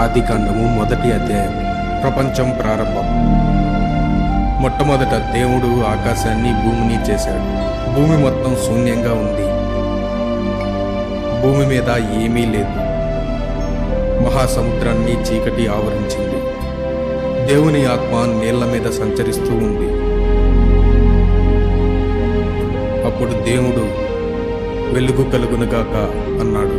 ఆదికాండము మొదటి అధ్యాయం. ప్రపంచం ప్రారంభం. మొట్టమొదట దేవుడు ఆకాశాన్ని భూమిని చేశాడు. భూమి మొత్తం శూన్యంగా ఉంది. భూమి మీద ఏమీ లేదు. మహాసముద్రాన్ని చీకటి ఆవరించింది. దేవుని ఆత్మ నీళ్ల మీద సంచరిస్తూ ఉంది. అప్పుడు దేవుడు వెలుగు కలుగునుగాక అన్నాడు.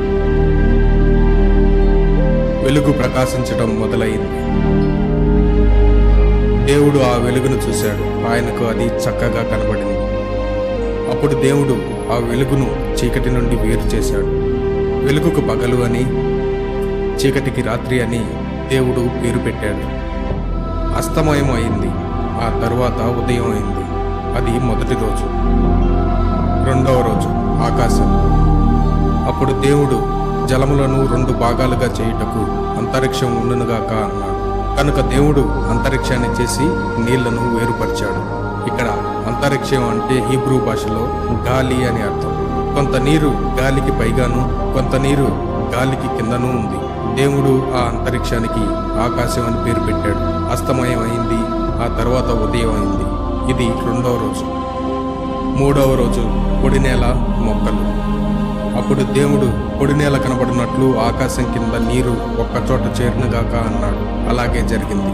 వెలుగు ప్రకాశించడం మొదలైంది. దేవుడు ఆ వెలుగును చూశాడు. ఆయనకు అది చక్కగా కనబడింది. అప్పుడు దేవుడు ఆ వెలుగును చీకటి నుండి వేరు చేశాడు. వెలుగుకు పగలు అని, చీకటికి రాత్రి అని దేవుడు పేరు పెట్టాడు. అస్తమయం అయింది. ఆ తరువాత ఉదయం అయింది. అది మొదటి రోజు. రెండవ రోజు ఆకాశం. అప్పుడు దేవుడు జలములను 2 భాగాలుగా చేయుటకు అంతరిక్షం ఉండునుగాక అన్నాడు. కనుక దేవుడు అంతరిక్షాన్ని చేసి నీళ్లను వేరుపరిచాడు. ఇక్కడ అంతరిక్షం అంటే హీబ్రూ భాషలో గాలి అని అర్థం. కొంత నీరు గాలికి పైగాను, కొంత నీరు గాలికి కిందనూ ఉంది. దేవుడు ఆ అంతరిక్షానికి ఆకాశం అని పేరు పెట్టాడు. అస్తమయం అయింది. ఆ తర్వాత ఉదయం అయింది. ఇది రెండవ రోజు. మూడవ రోజు పొడినేల, మొక్కలు. అప్పుడు దేవుడు పొడినేల కనబడినట్లు ఆకాశం కింద నీరు ఒక్కచోట చేరునుగాక అన్నాడు. అలాగే జరిగింది.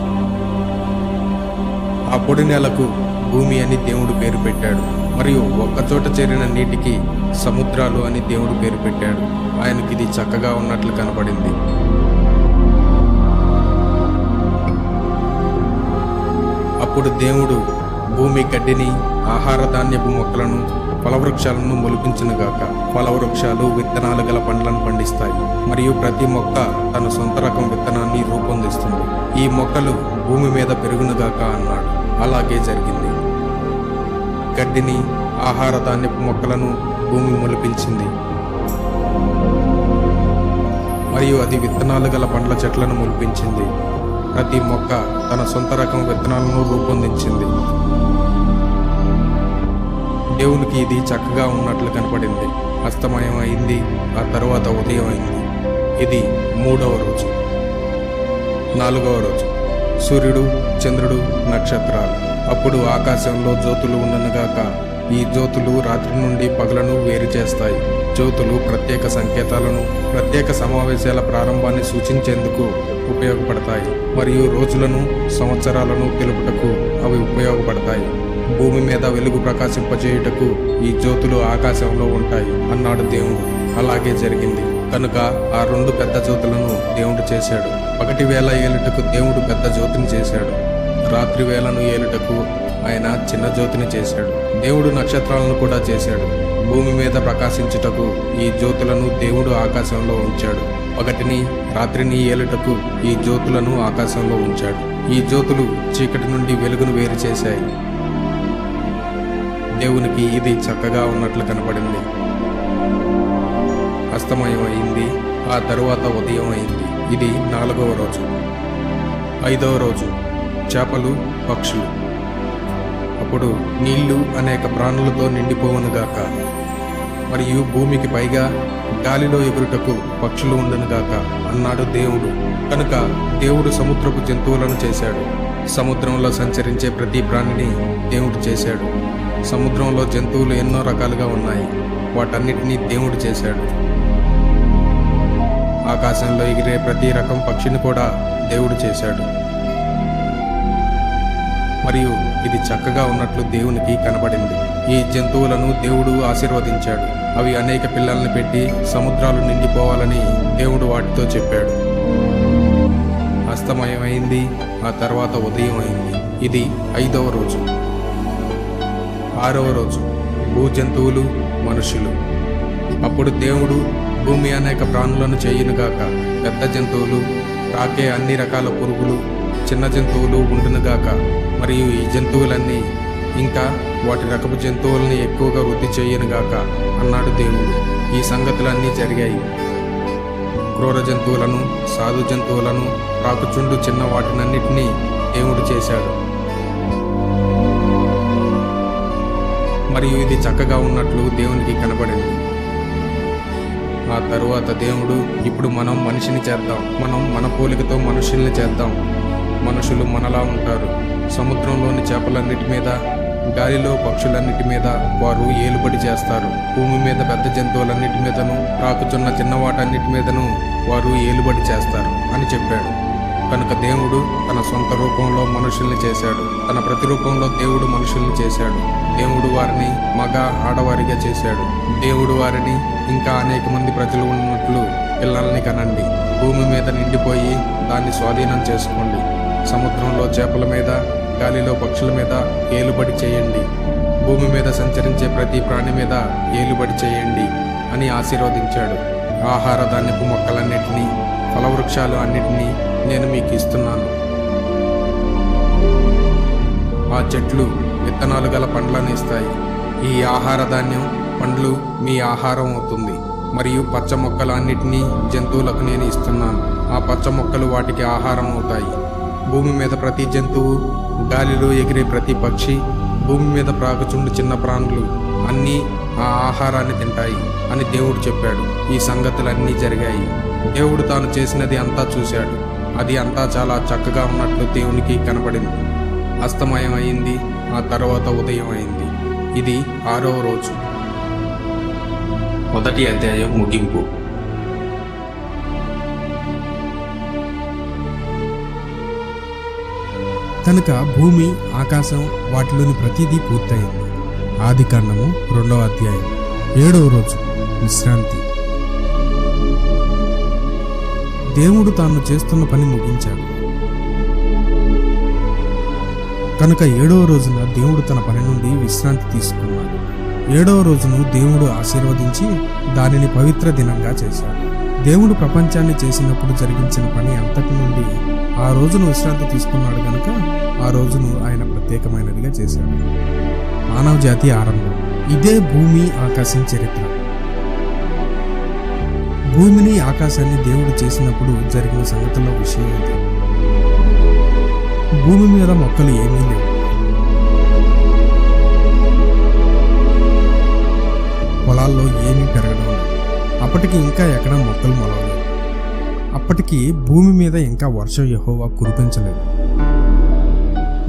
ఆ పొడినేలకు భూమి అని దేవుడు పేరు పెట్టాడు. మరియు ఒక్కచోట చేరిన నీటికి సముద్రాలు అని దేవుడు పేరు పెట్టాడు. ఆయనకిది చక్కగా ఉన్నట్లు కనబడింది. అప్పుడు దేవుడు భూమి గడ్డిని, ఆహార ధాన్యపు మొక్కలను, ఫలవృక్షాలను మొలిపించునుగాక. ఫలవృక్షాలు విత్తనాలు గల పండ్లను పండిస్తాయి. మరియు ప్రతి మొక్క తన సొంత రకం విత్తనాన్ని రూపొందిస్తుంది. ఈ మొక్కలు భూమి మీద పెరుగునుగాక అన్నాడు. అలాగే జరిగింది. గడ్డిని, ఆహార ధాన్యపు మొక్కలను భూమి మొలిపించింది. మరియు అది విత్తనాలు గల పండ్ల చెట్లను మొలిపించింది. ప్రతి మొక్క తన సొంత రకం విత్తనాలను రూపొందించింది. దేవునికి ఇది చక్కగా ఉన్నట్లు కనపడింది. అస్తమయం అయింది. ఆ తరువాత ఉదయం అయింది. ఇది మూడవ రోజు. నాలుగవ రోజు సూర్యుడు, చంద్రుడు, నక్షత్రాలు. అప్పుడు ఆకాశంలో జ్యోతులు ఉండనుగాక. ఈ జ్యోతులు రాత్రి నుండి పగలను వేరు చేస్తాయి. జ్యోతులు ప్రత్యేక సంకేతాలను, ప్రత్యేక సమావేశాల ప్రారంభాన్ని సూచించేందుకు ఉపయోగపడతాయి. మరియు రోజులను, సంవత్సరాలను తెలుపుటకు అవి ఉపయోగపడతాయి. భూమి మీద వెలుగు ప్రకాశింపజేయుటకు ఈ జ్యోతులు ఆకాశంలో ఉంటాయి అన్నాడు దేవుడు. అలాగే జరిగింది. కనుక ఆ 2 పెద్ద జ్యోతులను దేవుడు చేశాడు. పగటి వేళ ఏలుటకు దేవుడు పెద్ద జ్యోతిని చేశాడు. రాత్రి వేళను ఏలుటకు ఆయన చిన్న జ్యోతిని చేశాడు. దేవుడు నక్షత్రాలను కూడా చేశాడు. భూమి మీద ప్రకాశించుటకు ఈ జ్యోతులను దేవుడు ఆకాశంలో ఉంచాడు. పగటిని, రాత్రిని ఏలుటకు ఈ జ్యోతులను ఆకాశంలో ఉంచాడు. ఈ జ్యోతులు చీకటి నుండి వెలుగును వేరు చేశాయి. దేవునికి ఇది చక్కగా ఉన్నట్లు కనపడింది. అస్తమయం అయింది. ఆ తరువాత ఉదయం అయింది. ఇది 4వ రోజు. 5వ రోజు చేపలు, పక్షులు. అప్పుడు నీళ్లు అనేక ప్రాణులతో నిండిపోవునుగాక. మరియు భూమికి పైగా గాలిలో ఎగురుటకు పక్షులు ఉండునుగాక అన్నాడు దేవుడు. కనుక దేవుడు సముద్రపు జంతువులను చేశాడు. సముద్రంలో సంచరించే ప్రతి ప్రాణిని దేవుడు చేశాడు. సముద్రంలో జంతువులు ఎన్నో రకాలుగా ఉన్నాయి. వాటన్నిటినీ దేవుడు చేశాడు. ఆకాశంలో ఎగిరే ప్రతి రకం పక్షిని కూడా దేవుడు చేశాడు. మరియు ఇది చక్కగా ఉన్నట్లు దేవునికి కనబడింది. ఈ జంతువులను దేవుడు ఆశీర్వదించాడు. అవి అనేక పిల్లల్ని పెట్టి సముద్రాలు నిండిపోవాలని దేవుడు వాటితో చెప్పాడు. అస్తమయం అయింది. ఆ తర్వాత ఉదయం అయింది. ఇది 5వ రోజు. 6వ రోజు భూజంతువులు, మనుషులు. అప్పుడు దేవుడు భూమి అనేక ప్రాణులను చేయునుగాక. పెద్ద జంతువులు, రాకే అన్ని రకాల పురుగులు, చిన్న జంతువులు ఉండునుగాక. మరియు ఈ జంతువులన్నీ ఇంకా వాటి రకపు జంతువుల్ని ఎక్కువగా వృద్ధి చేయనుగాక అన్నాడు దేవుడు. ఈ సంగతులన్నీ జరిగాయి. క్రూర జంతువులను, సాధు జంతువులను, రాకుచుండు చిన్న వాటినన్నిటినీ దేవుడు చేశాడు. మరియు ఇది చక్కగా ఉన్నట్లు దేవునికి కనబడింది. ఆ తరువాత దేవుడు, ఇప్పుడు మనం మనిషిని చేద్దాం, మనం మన పోలికతో మనుషుల్ని చేద్దాం. మనుషులు మనలా ఉంటారు. సముద్రంలోని చేపలన్నిటి మీద, గాలిలో పక్షులన్నిటి మీద వారు ఏలుబడి చేస్తారు. భూమి మీద పెద్ద జంతువులన్నిటి మీదను, రాకుచున్న చిన్నవాటన్నిటి మీదను వారు ఏలుబడి చేస్తారు అని చెప్పాడు. కనుక దేవుడు తన సొంత రూపంలో మనుషుల్ని చేశాడు. తన ప్రతిరూపంలో దేవుడు మనుషుల్ని చేశాడు. దేవుడు వారిని మగ ఆడవారిగా చేశాడు. దేవుడు వారిని ఇంకా అనేక మంది ప్రజలు ఉన్నట్లు పిల్లల్ని కనండి. భూమి మీద నిండిపోయి దాన్ని స్వాధీనం చేసుకోండి. సముద్రంలో చేపల మీద, గాలిలో పక్షుల మీద ఏలుబడి చేయండి. భూమి మీద సంచరించే ప్రతి ప్రాణి మీద ఏలుబడి చేయండి అని ఆశీర్వదించాడు. ఆహార ధాన్యపు మొక్కలన్నిటినీ, ఫలవృక్షాలు అన్నిటినీ నేను మీకు ఇస్తున్నాను. ఆ చెట్లు విత్తనాలు గల పండ్లను ఇస్తాయి. ఈ ఆహార ధాన్యం పండ్లు మీ ఆహారం అవుతుంది. మరియు పచ్చ మొక్కలు అన్నిటినీ జంతువులకు నేను ఇస్తున్నాను. ఆ పచ్చ మొక్కలు వాటికి ఆహారం అవుతాయి. భూమి మీద ప్రతి జంతువు, గాలిలో ఎగిరే ప్రతి పక్షి, భూమి మీద ప్రాకుచుండు చిన్న ప్రాణులు అన్నీ ఆ ఆహారాన్ని తింటాయి అని దేవుడు చెప్పాడు. ఈ సంగతులన్నీ జరిగాయి. దేవుడు తాను చేసినది అంతా చూశాడు. అది అంతా చాలా చక్కగా ఉన్నట్లు దేవునికి కనబడింది. అస్తమయం అయింది. ఆ తర్వాత ఉదయం అయింది. ఇది 6వ రోజు. మొదటి అధ్యాయం ముగింపు. కనుక భూమి, ఆకాశం, వాటిలోని ప్రతిదీ పూర్తయింది. ఆదికాండము 2వ అధ్యాయం. 7వ రోజు విశ్రాంతి. దేవుడు తాను చేస్తున్న పని ముగించాడు. కనుక 7వ రోజున దేవుడు తన పని నుండి విశ్రాంతి తీసుకున్నాడు. 7వ రోజును దేవుడు ఆశీర్వదించి దానిని పవిత్ర దినంగా చేశాడు. దేవుడు ప్రపంచాన్ని చేసినప్పుడు జరిగించిన పని అంతటి నుండి ఆ రోజును విశ్రాంతి తీసుకున్నాడు కనుక ఆ రోజును ఆయన ప్రత్యేకమైనదిగా చేశాడు. మానవ జాతి ఆరంభం. ఇదే భూమి, ఆకాశం చరిత్ర. భూమిని, ఆకాశాన్ని దేవుడు చేసినప్పుడు జరిగిన సంగతుల్లో విషయం ఇది. భూమి మీద మొక్కలు ఏమీ లేవు. పొలాల్లో ఏమీ పెరగడం లేదు. అప్పటికి ఇంకా ఎక్కడ మొక్కలు మొలవలేదు. అప్పటికి భూమి మీద ఇంకా వర్షం యెహోవా కురిపించలేదు.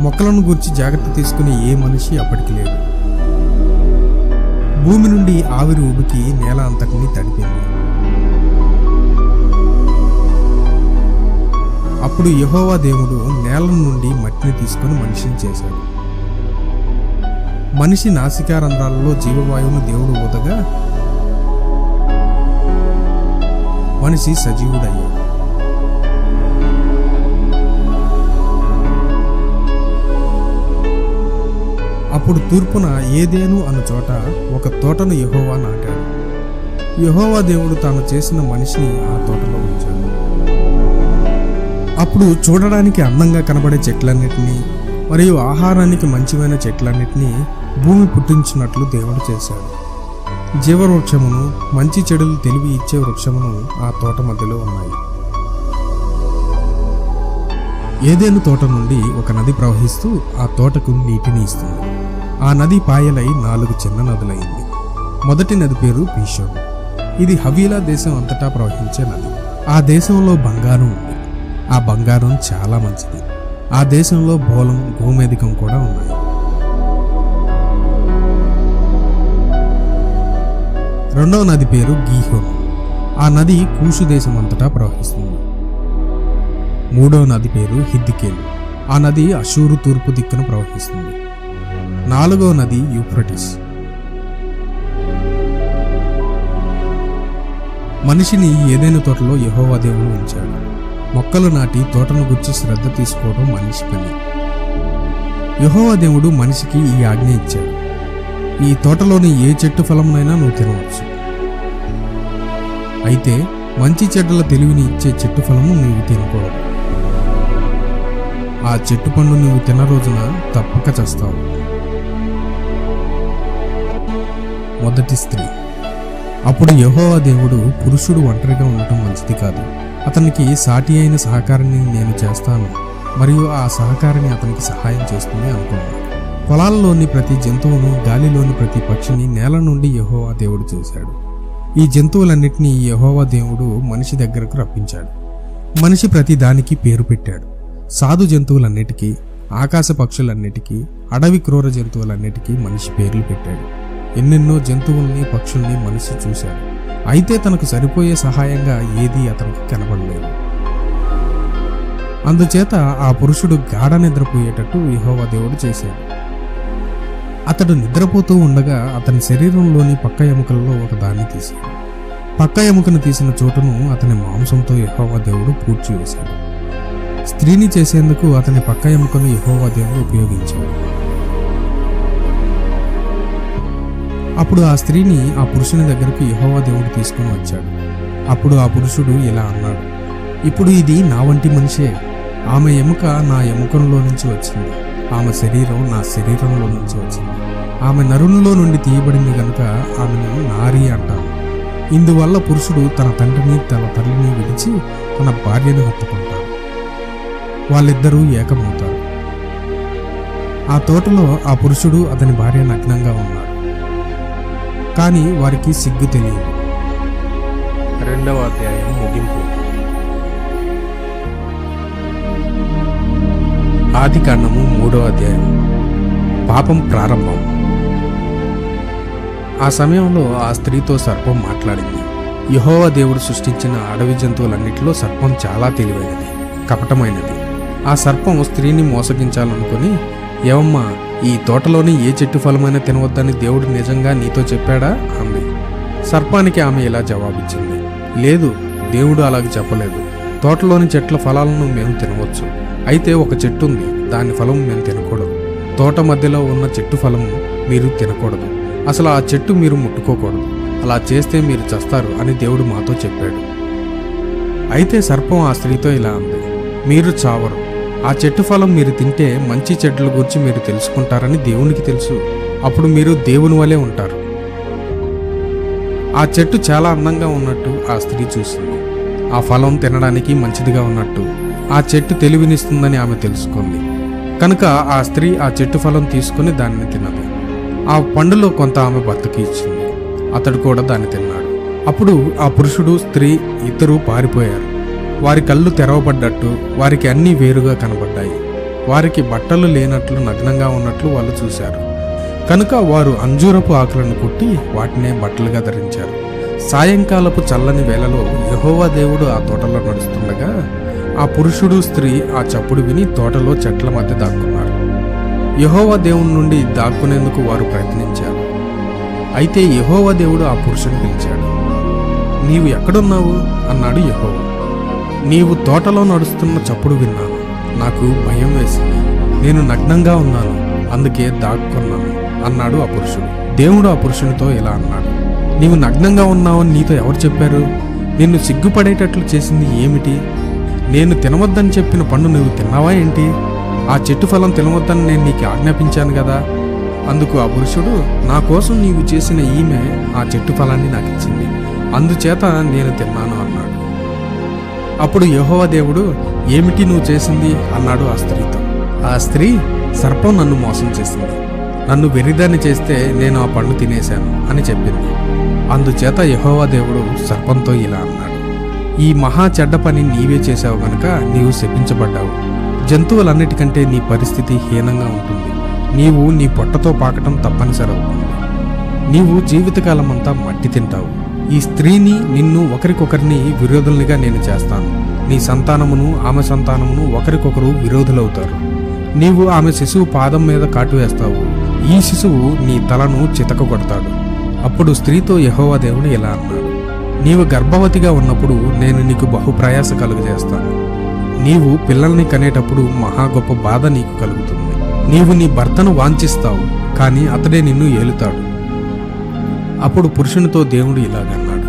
మొక్కలను గురించి జాగ్రత్త తీసుకునే ఏ మనిషి అప్పటికి లేడు. భూమి నుండి ఆవిరి ఉబికి నేల అంతటినీ తడిపింది. అప్పుడు యెహోవా దేవుడు నేల నుండి మట్టిని తీసుకుని మనిషిని చేశాడు. మనిషి నాసికారంధ్రాలలో జీవవాయువును దేవుడు ఊదగా మనిషి సజీవుడయ్యాడు. అప్పుడు తూర్పున ఏదేను అను చోట ఒక తోటను యెహోవా నాటాడు. యెహోవా దేవుడు తాను చేసిన మనిషిని ఆ తోటలో ఉంచాడు. అప్పుడు చూడడానికి అందంగా కనబడే చెట్లన్నిటినీ మరియు ఆహారానికి మంచివైన చెట్లన్నిటినీ భూమి పుట్టించినట్లు దేవుడు చేశాడు. జీవవృక్షమును, మంచి చెడులు తెలివి ఇచ్చే వృక్షమును ఆ తోట మధ్యలో ఉన్నాయి. ఏదేను తోట నుండి ఒక నది ప్రవహిస్తూ ఆ తోటకు నీటిని ఇస్తుంది. ఆ నది పాయలై 4 చిన్న నదులైంది. మొదటి నది పేరు పీషోను. ఇది హవీలా దేశం అంతటా ప్రవహించే నది. ఆ దేశంలో బంగారం ఉంది. ఆ బంగారం చాలా మంచిది. ఆ దేశంలో బోలం, గోమేధికం కూడా ఉన్నాయి. రెండవ నది పేరు గీహోను. ఆ నది కూషు దేశం అంతటా ప్రవహిస్తుంది. మూడవ నది పేరు హిద్దికేలు. ఆ నది అషూరు తూర్పు దిక్కున ప్రవహిస్తుంది. 4వ నది యూఫ్రటిస్. మనిషిని ఏదైనా తోటలో యెహోవా దేవుడు ఉంచాడు. మొక్కలు నాటి తోటను గురించి శ్రద్ధ తీసుకోవడం మనిషి పని. యెహోవా దేవుడు మనిషికి ఈ ఆజ్ఞ ఇచ్చాడు: ఈ తోటలోని ఏ చెట్టు ఫలమునైనా నువ్వు తినవచ్చు. అయితే మంచి చెడ్డల తెలివిని ఇచ్చే చెట్టు ఫలము నువ్వు తినకూడదు. ఆ చెట్టు పండు నువ్వు తిన్న రోజున తప్పక చస్తావు. మొదటి స్త్రీ. అప్పుడు యెహోవా దేవుడు, పురుషుడు ఒంటరిగా ఉండటం మంచిది కాదు. అతనికి సాటి అయిన సహకారిని నేను చేస్తాను, మరియు ఆ సహకారిని అతనికి సహాయం చేస్తుంది అనుకున్నాను. పొలాల్లోని ప్రతి జంతువును, గాలిలోని ప్రతి పక్షిని నేల నుండి యెహోవా దేవుడు చేశాడు. ఈ జంతువులన్నిటినీ యెహోవా దేవుడు మనిషి దగ్గరకు రప్పించాడు. మనిషి ప్రతి దానికి పేరు పెట్టాడు. సాధు జంతువులన్నిటికీ, ఆకాశ పక్షులన్నిటికీ, అడవి క్రూర జంతువులన్నిటికీ మనిషి పేర్లు పెట్టాడు. ఎన్నెన్నో జంతువుల్ని, పక్షుల్ని మనిషి చూశాడు. అయితే తనకు సరిపోయే సహాయంగా ఏదీ అతనికి కనబడలేదు. అందుచేత ఆ పురుషుడు గాఢ నిద్రపోయేటట్టు యెహోవా దేవుడు చేశాడు. అతడు నిద్రపోతూ ఉండగా అతని శరీరంలోని పక్క ఎముకలలో ఒక దాన్ని తీశాడు. పక్క ఎముకను తీసిన చోటును అతని మాంసంతో యెహోవా దేవుడు పూడ్చివేశాడు. స్త్రీని చేసేందుకు అతని పక్క ఎముకను యెహోవా దేవుడు ఉపయోగించాడు. అప్పుడు ఆ స్త్రీని ఆ పురుషుని దగ్గరకు యెహోవా దేవుడు తీసుకుని వచ్చాడు. అప్పుడు ఆ పురుషుడు ఇలా అన్నాడు, ఇప్పుడు ఇది నా వంటి మనిషే. ఆమె ఎముక నా ఎముకలో నుంచి వచ్చింది, ఆమె శరీరం నా శరీరంలో నుంచి వచ్చింది. ఆమె నరునిలో నుండి తీయబడింది గనుక ఆమెను నారి అంటాను. ఇందువల్ల పురుషుడు తన తండ్రిని తన తల్లిని విడిచి తన భార్యను హత్తుకుంటాడు, వాళ్ళిద్దరూ ఏకమవుతారు. ఆ తోటలో ఆ పురుషుడు అతని భార్య నగ్నంగా ఉన్నారు, కానీ వారికి సిగ్గు తెలియదు. 2వ అధ్యాయం ముగింపు. ఆదికాండము 3వ అధ్యాయం. పాపం ప్రారంభం. ఆ సమయంలో ఆ స్త్రీతో సర్పం మాట్లాడింది. యెహోవా దేవుడు సృష్టించిన అడవి జంతువులన్నిటిలో సర్పం చాలా తెలివైనది, కపటమైనది. ఆ సర్పం స్త్రీని మోసగించాలనుకుని, ఏవమ్మా, ఈ తోటలోని ఏ చెట్టు ఫలమైనా తినవద్దని దేవుడు నిజంగా నీతో చెప్పాడా అంది. సర్పానికి ఆమె ఇలా జవాబిచ్చింది, లేదు, దేవుడు అలాగ చెప్పలేదు. తోటలోని చెట్ల ఫలాలను మేము తినవచ్చు. అయితే ఒక చెట్టు ఉంది, దాని ఫలం మేము తినకూడదు. తోట మధ్యలో ఉన్న చెట్టు ఫలము మీరు తినకూడదు. అసలు ఆ చెట్టు మీరు ముట్టుకోకూడదు. అలా చేస్తే మీరు చస్తారు అని దేవుడు మాతో చెప్పాడు. అయితే సర్పం ఆ స్త్రీతో ఇలా అంది, మీరు చావరు. ఆ చెట్టు ఫలం మీరు తింటే మంచి చెట్ల గురించి మీరు తెలుసుకుంటారని దేవునికి తెలుసు. అప్పుడు మీరు దేవుని వలె ఉంటారు. ఆ చెట్టు చాలా అందంగా ఉన్నట్టు ఆ స్త్రీ చూసింది. ఆ ఫలం తినడానికి మంచిదిగా ఉన్నట్టు ఆ చెట్టు తెలివినిస్తుందని ఆమె తెలుసుకుంది. కనుక ఆ స్త్రీ ఆ చెట్టు ఫలం తీసుకుని దానిని తిన్నది. ఆ పండులో కొంత ఆమె భర్తకి ఇచ్చింది. అతడు కూడా దాన్ని తిన్నాడు. అప్పుడు ఆ పురుషుడు, స్త్రీ ఇద్దరూ పారిపోయారు. వారి కళ్ళు తెరవబడ్డట్టు వారికి అన్నీ వేరుగా కనబడ్డాయి. వారికి బట్టలు లేనట్లు, నగ్నంగా ఉన్నట్లు వాళ్ళు చూశారు. కనుక వారు అంజూరపు ఆకులను కుట్టి వాటినే బట్టలుగా ధరించారు. సాయంకాలపు చల్లని వేళలో యెహోవా దేవుడు ఆ తోటలో నడుస్తుండగా ఆ పురుషుడు, స్త్రీ ఆ చప్పుడు విని తోటలో చెట్ల మధ్య దాక్కున్నారు. యెహోవా దేవుని నుండి దాక్కునేందుకు వారు ప్రయత్నించారు. అయితే యెహోవా దేవుడు ఆ పురుషుని పిలిచాడు. నీవు ఎక్కడున్నావు అన్నాడు యెహోవా. నీవు తోటలో నడుస్తున్న చప్పుడు విన్నాను, నాకు భయం వేసింది. నేను నగ్నంగా ఉన్నాను, అందుకే దాక్కున్నాను అన్నాడు ఆ పురుషుడు. దేవుడు ఆ పురుషునితో ఇలా అన్నాడు, నీవు నగ్నంగా ఉన్నావని నీతో ఎవరు చెప్పారు? నిన్ను సిగ్గుపడేటట్లు చేసింది ఏమిటి? నేను తినవద్దని చెప్పిన పండు నువ్వు తిన్నావా ఏంటి? ఆ చెట్టు ఫలం తినవద్దని నేను నీకు ఆజ్ఞాపించాను కదా. అందుకు ఆ పురుషుడు, నా కోసం నీవు చేసిన ఈమె ఆ చెట్టు ఫలాన్ని నాకు ఇచ్చింది, అందుచేత నేను తిన్నాను అన్నాడు. అప్పుడు యెహోవా దేవుడు, ఏమిటి నువ్వు చేసింది అన్నాడు ఆ స్త్రీతో. ఆ స్త్రీ, సర్పం నన్ను మోసం చేసింది, నన్ను వెర్రిదాన్ని చేస్తే నేను ఆ పండు తినేశాను అని చెప్పింది. అందుచేత యెహోవా దేవుడు సర్పంతో ఇలా అన్నాడు, ఈ మహా చెడ్డ పని నీవే చేశావు గనుక నీవు శపించబడ్డావు. జంతువులన్నిటికంటే నీ పరిస్థితి హీనంగా ఉంటుంది. నీవు నీ పొట్టతో పాకటం తప్పనిసరి అవుతుంది. నీవు జీవితకాలమంతా మట్టి తింటావు. ఈ స్త్రీని, నిన్ను ఒకరికొకరిని విరోధులుగా నేను చేస్తాను. నీ సంతానమును ఆమె సంతానమును ఒకరికొకరు విరోధులవుతారు. నీవు ఆమె శిశువు పాదం మీద కాటు వేస్తావు, ఈ శిశువు నీ తలను చితక కొడతాడు. అప్పుడు స్త్రీతో యెహోవా దేవుడు ఇలా అన్నాడు, నీవు గర్భవతిగా ఉన్నప్పుడు నేను నీకు బహుప్రయాస కలుగజేస్తాను. నీవు పిల్లల్ని కనేటప్పుడు మహా గొప్ప బాధ నీకు కలుగుతుంది. నీవు నీ భర్తను వాంఛిస్తావు, కానీ అతడే నిన్ను ఏలుతాడు. అప్పుడు పురుషునితో దేవుడు ఇలాగన్నాడు,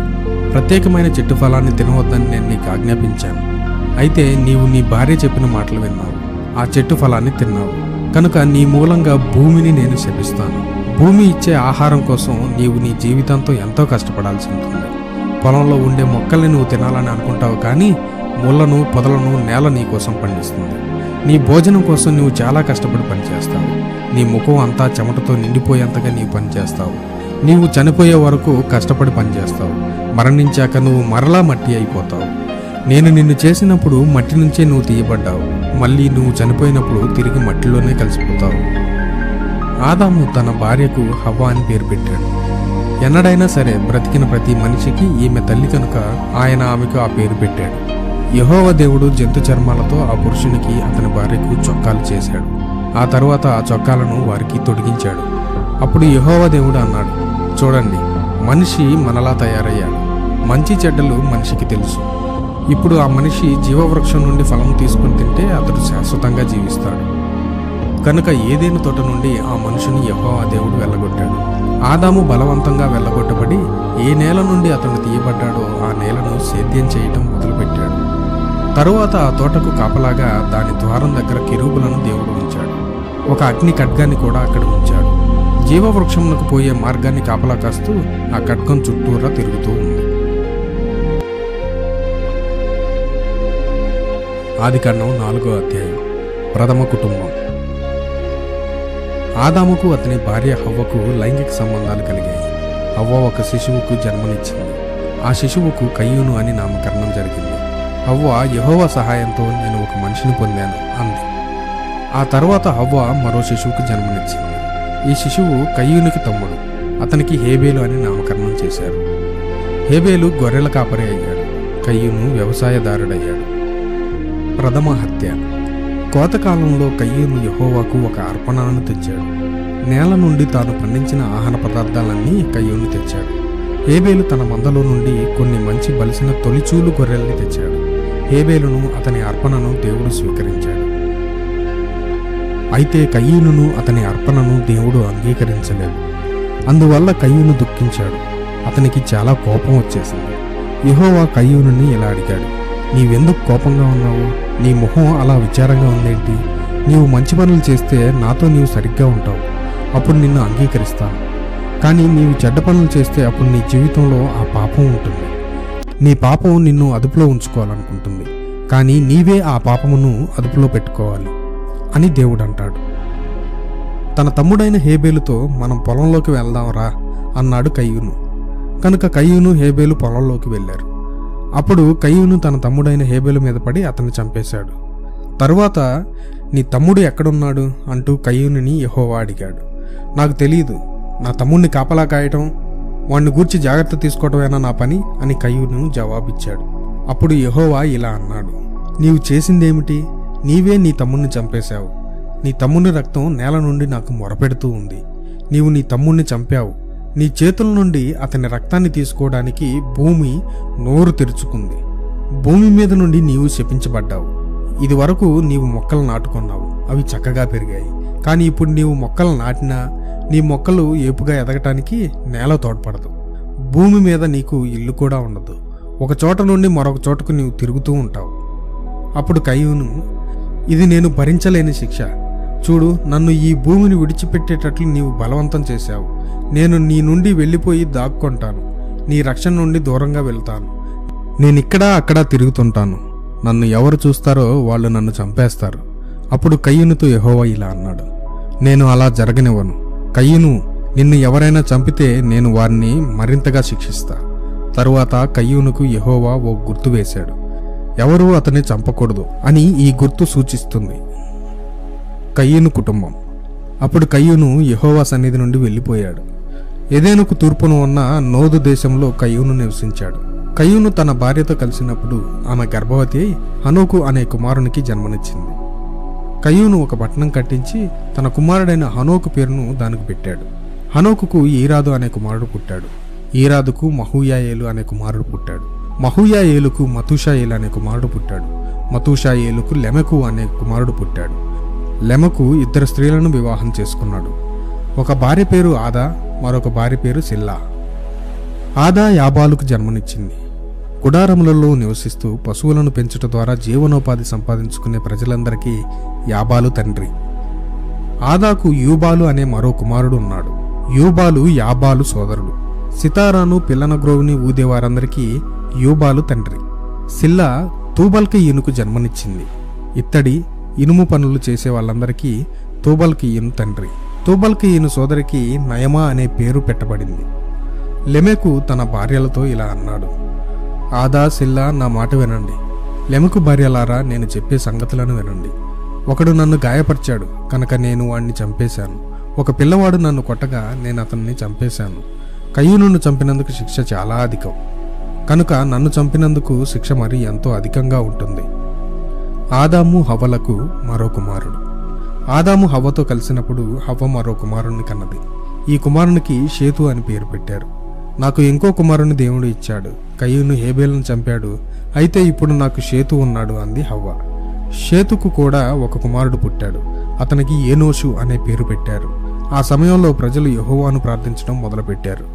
ప్రత్యేకమైన చెట్టు ఫలాన్ని తినవద్దని నేను నీకు ఆజ్ఞాపించాను. అయితే నీవు నీ భార్య చెప్పిన మాటలు విన్నావు, ఆ చెట్టు ఫలాన్ని తిన్నావు. కనుక నీ మూలంగా భూమిని నేను శపిస్తాను. భూమి ఇచ్చే ఆహారం కోసం నీవు నీ జీవితంతో ఎంతో కష్టపడాల్సి ఉంటుంది. పొలంలో ఉండే మొక్కల్ని నువ్వు తినాలని అనుకుంటావు, కానీ ముళ్ళను, పొదలను నేల నీ కోసం పండిస్తుంది. నీ భోజనం కోసం నువ్వు చాలా కష్టపడి పనిచేస్తావు. నీ ముఖం అంతా చెమటతో నిండిపోయేంతగా నీవు పనిచేస్తావు. నీవు చనిపోయే వరకు కష్టపడి పనిచేస్తావు. మరణించాక నువ్వు మరలా మట్టి అయిపోతావు. నేను నిన్ను చేసినప్పుడు మట్టి నుంచే నువ్వు తీయబడ్డావు. మళ్ళీ నువ్వు చనిపోయినప్పుడు తిరిగి మట్టిలోనే కలిసిపోతావు. ఆదాము తన భార్యకు హవ్వ అని పేరు పెట్టాడు. ఎన్నడైనా సరే బ్రతికిన ప్రతి మనిషికి ఈమె తల్లి కనుక ఆయన ఆమెకు ఆ పేరు పెట్టాడు. యెహోవా దేవుడు జంతు చర్మాలతో ఆ పురుషునికి అతని భార్యకు చొక్కాలు చేశాడు. ఆ తరువాత ఆ చొక్కాలను వారికి తొడిగించాడు. అప్పుడు యెహోవా దేవుడు అన్నాడు, చూడండి, మనిషి మనలా తయారయ్యాడు. మంచి చెడ్డలు మనిషికి తెలుసు. ఇప్పుడు ఆ మనిషి జీవవృక్షం నుండి ఫలం తీసుకుని తింటే అతడు శాశ్వతంగా జీవిస్తాడు. కనుక ఏదేను తోట నుండి ఆ మనుషుని యెహోవా దేవుడు వెళ్ళగొట్టాడు. ఆదాము బలవంతంగా వెళ్ళగొట్టబడి ఏ నేల నుండి అతను తీయబడ్డాడో ఆ నేలను సేద్యం చేయటం మొదలుపెట్టాడు. తరువాత ఆ తోటకు కాపలాగా దాని ద్వారం దగ్గర కెరూబులను దేవుడు ఉంచాడు. ఒక అగ్ని ఖడ్గాన్ని కూడా అక్కడ ఉంచాడు. జీవవృక్షమునకు పోయే మార్గాన్ని కాపలా కాస్తూ ఆ ఖడ్గం చుట్టూరా తిరుగుతూ ఉంది. ఆదికాండం 4వ అధ్యాయం. ప్రథమ కుటుంబం. ఆదాముకు అతని భార్య హవ్వకు లైంగిక సంబంధాలు కలిగాయి. హవ్వ ఒక శిశువుకు జన్మనిచ్చింది. ఆ శిశువుకు కయ్యూను అని నామకరణం జరిగింది. హవ్వ యెహోవా సహాయంతో నేను ఒక మనిషిని పొందాను అంది. ఆ తర్వాత హవ్వ మరో శిశువుకు జన్మనిచ్చింది. ఈ శిశువు కయ్యూనుకి తమ్ముడు. అతనికి హేబేలు అని నామకరణం చేశారు. హేబేలు గొర్రెల కాపరి అయ్యాడు. కయ్యూను వ్యవసాయదారుడయ్యాడు. ప్రథమ హత్య. కోతకాలంలో కయ్యూను యెహోవాకు ఒక అర్పణను తెచ్చాడు. నేల నుండి తాను పండించిన ఆహార పదార్థాలన్నీ కయ్యూను తెచ్చాడు. హేబేలు తన మందలో నుండి కొన్ని మంచి బలిసిన తొలిచూలు గొర్రెల్ని తెచ్చాడు. హేబేలును అతని అర్పణను దేవుడు స్వీకరించాడు. అయితే కయ్యూనును అతని అర్పణను దేవుడు అంగీకరించలేదు. అందువల్ల కయ్యూను దుఃఖించాడు. అతనికి చాలా కోపం వచ్చేసింది. యెహోవా కయ్యూనుని ఇలా అడిగాడు, నీవెందుకు కోపంగా ఉన్నావు? నీ మొహం అలా విచారంగా ఉందేంటి? నీవు మంచి పనులు చేస్తే నాతో నీవు సరిగ్గా ఉంటావు, అప్పుడు నిన్ను అంగీకరిస్తాను. కానీ నీవు చెడ్డ పనులు చేస్తే అప్పుడు నీ జీవితంలో ఆ పాపం ఉంటుంది. నీ పాపం నిన్ను అదుపులో ఉంచుకోవాలనుకుంటుంది, కానీ నీవే ఆ పాపమును అదుపులో పెట్టుకోవాలి అని దేవుడు అంటాడు. తన తమ్ముడైన హేబేలుతో మనం పొలంలోకి వెళ్దాంరా అన్నాడు కయ్యూను. కనుక కయ్యూను హేబేలు పొలంలోకి వెళ్ళారు. అప్పుడు కయ్యూను తన తమ్ముడైన హేబేలు మీద పడి అతన్ని చంపేశాడు. తరువాత నీ తమ్ముడు ఎక్కడున్నాడు అంటూ కయ్యూనుని యెహోవా అడిగాడు. నాకు తెలియదు, నా తమ్ముడిని కాపలా కాయటం, వాణ్ణి గూర్చి జాగ్రత్త తీసుకోవటమేనా నా పని అని కయ్యూను జవాబిచ్చాడు. అప్పుడు యెహోవా ఇలా అన్నాడు, నీవు చేసిందేమిటి? నీవే నీ తమ్ముడిని చంపేశావు. నీ తమ్ముని రక్తం నేల నుండి నాకు మొరపెడుతూ ఉంది. నీవు నీ తమ్ముడిని చంపావు. నీ చేతుల నుండి అతని రక్తాన్ని తీసుకోవడానికి భూమి నోరు తెరుచుకుంది. భూమి మీద నుండి నీవు శపించబడ్డావు. ఇది వరకు నీవు మొక్కలు నాటుకున్నావు, అవి చక్కగా పెరిగాయి. కానీ ఇప్పుడు నీవు మొక్కలు నాటినా నీ మొక్కలు ఏపుగా ఎదగటానికి నేల తోడ్పడదు. భూమి మీద నీకు ఇల్లు కూడా ఉండదు. ఒక చోట నుండి మరొక చోటకు నీవు తిరుగుతూ ఉంటావు. అప్పుడు కయ్యూను, ఇది నేను భరించలేని శిక్ష. చూడు, నన్ను ఈ భూమిని విడిచిపెట్టేటట్లు నీవు బలవంతం చేశావు. నేను నీ నుండి వెళ్ళిపోయి దాక్కొంటాను. నీ రక్షణ నుండి దూరంగా వెళ్తాను. నేనిక్కడా అక్కడా తిరుగుతుంటాను. నన్ను ఎవరు చూస్తారో వాళ్ళు నన్ను చంపేస్తారు. అప్పుడు కయ్యూనుతో యెహోవా ఇలా అన్నాడు, నేను అలా జరగనివ్వను. కయ్యూను, నిన్ను ఎవరైనా చంపితే నేను వారిని మరింతగా శిక్షిస్తా. తరువాత కయ్యూనుకు యెహోవా ఓ గుర్తు వేశాడు. ఎవరూ అతన్ని చంపకూడదు అని ఈ గుర్తు సూచిస్తుంది. కయ్యూను కుటుంబం. అప్పుడు కయ్యూను యెహోవా సన్నిధి నుండి వెళ్ళిపోయాడు. ఎదెనుకు తూర్పున ఉన్న నోదు దేశంలో కయ్యూను నివసించాడు. కయ్యూను తన భార్యతో కలిసినప్పుడు ఆమె గర్భవతి అయి హనోకు అనే కుమారునికి జన్మనిచ్చింది. కయ్యూను ఒక పట్టణం కట్టించి తన కుమారుడైన హనోకు పేరును దానికి పెట్టాడు. హనోకుకు ఈరాదు అనే కుమారుడు పుట్టాడు. ఈరాదుకు మహూయాయేలు అనే కుమారుడు పుట్టాడు. మహూయాయేలుకు మతూషాయేలు అనే కుమారుడు పుట్టాడు. మతూషాయేలుకు లెమెకు అనే కుమారుడు పుట్టాడు. లెమెకు 2 స్త్రీలను వివాహం చేసుకున్నాడు. ఒక భార్య పేరు ఆదా, మరొక భార్య పేరు సిల్లా. ఆదా యాబాలుకు జన్మనిచ్చింది. గుడారములలో నివసిస్తూ పశువులను పెంచుట ద్వారా జీవనోపాధి సంపాదించుకునే ప్రజలందరికీ యాబాలు తండ్రి. ఆదాకు యూబాలు అనే మరో కుమారుడు ఉన్నాడు. యూబాలు యాబాలు సోదరుడు. సితారాను పిల్లనగ్రోవిని ఊదేవారందరికీ యూబాలు తండ్రి. సిల్లా తూబల్కి ఈనుకు జన్మనిచ్చింది. ఇత్తడి, ఇనుము పనులు చేసే వాళ్ళందరికీ తూబల్కి ఈను తండ్రి. తూబల్కి ఈయన సోదరికి నయమా అనే పేరు పెట్టబడింది. లెమెకు తన భార్యలతో ఇలా అన్నాడు: ఆదా, సిల్లా, నా మాట వినండి. లెమెకు భార్యలారా, నేను చెప్పే సంగతులను వినండి. ఒకడు నన్ను గాయపరిచాడు కనుక నేను వాణ్ణి చంపేశాను. ఒక పిల్లవాడు నన్ను కొట్టగా నేను అతన్ని చంపేశాను. కయ్యూనును చంపినందుకు శిక్ష చాలా అధికం కనుక నన్ను చంపినందుకు శిక్ష మరి ఎంతో అధికంగా ఉంటుంది. ఆదాము హవ్వలకు మరో కుమారుడు. ఆదాము హవ్వతో కలిసినప్పుడు హవ్వ మరో కుమారుణ్ణి కన్నది. ఈ కుమారునికి షేతు అని పేరు పెట్టారు. నాకు ఇంకో కుమారుని దేవుడు ఇచ్చాడు. కయ్యూను హేబేలును చంపాడు, అయితే ఇప్పుడు నాకు షేతు ఉన్నాడు అంది హవ్వ. షేతుకు కూడా ఒక కుమారుడు పుట్టాడు. అతనికి ఏనోషు అనే పేరు పెట్టారు. ఆ సమయంలో ప్రజలు యెహోవాను ప్రార్థించడం మొదలుపెట్టారు.